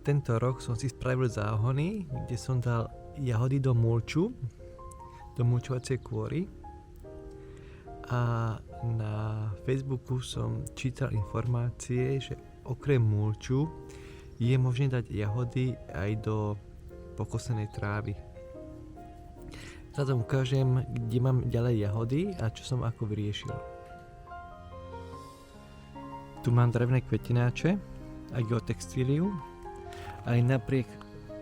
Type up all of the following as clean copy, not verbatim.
tento rok som si spravil záhony, kde som dal jahody do mulču, do mulčovacej kôry. A na Facebooku som čítal informácie, že okrem mulču je možné dať jahody aj do pokosenej trávy. Teraz vám ukážem, kde mám ďalej jahody a čo som ako vyriešil. Tu mám drevné kvetináče a geotextíliu. Aj napriek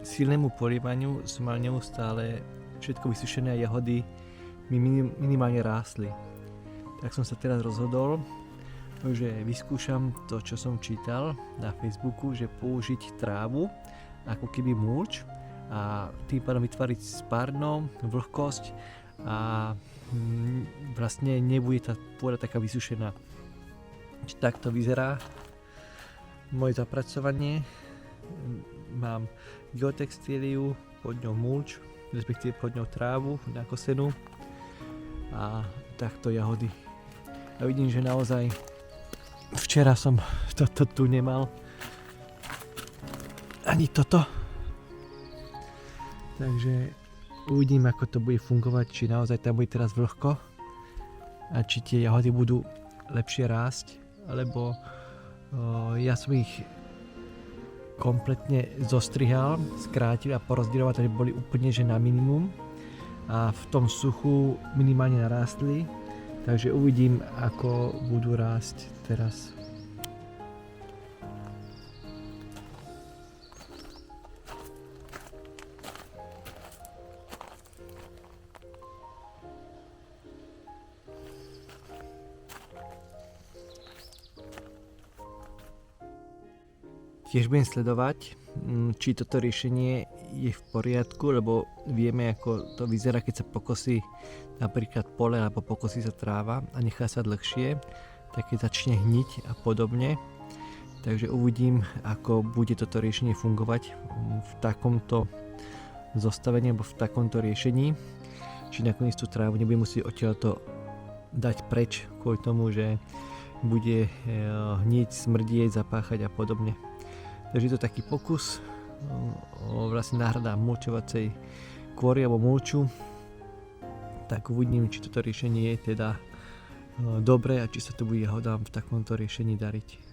silnému polievaniu som mal neustále všetko vysušené a jahody mi minimálne rástli. Tak som sa teraz rozhodol, že vyskúšam to, čo som čítal na Facebooku, že použiť trávu ako keby mulč a tým pádom vytvoriť spárno, vlhkosť a vlastne nebude tá pôda taká vysušená. Takto vyzerá moje zapracovanie. Mám geotextíliu, pod ňou mulč, respektíve pod ňou trávu nakosenú a takto jahody. A vidím, že naozaj včera som toto tu nemal. Ani toto. Takže uvidím, ako to bude fungovať, či naozaj tam bude teraz vlhko a či tie jahody budú lepšie rásť, alebo ja som ich kompletne zostrihal, skrátil a porozdeľoval, takže boli úplne že na minimum a v tom suchu minimálne narástli. Takže uvidím, ako budú rásť teraz. Tiež budem sledovať, či toto riešenie je v poriadku, lebo vieme, ako to vyzerá, keď sa pokosí napríklad pole alebo pokosí sa tráva a nechá sa dlhšie, tak keď začne hniť a podobne. Takže uvidím, ako bude toto riešenie fungovať v takomto zostavení alebo v takomto riešení. Či nakoniec tú trávu nebudem musieť odtiaľto dať preč kvôli tomu, že bude hniť, smrdieť, zapáchať a podobne. Takže je to taký pokus o vlastne náhrada mulčovacej kôry alebo mulču. Tak uvidím, či toto riešenie je teda dobré a či sa to bude jahodám v takomto riešení dariť.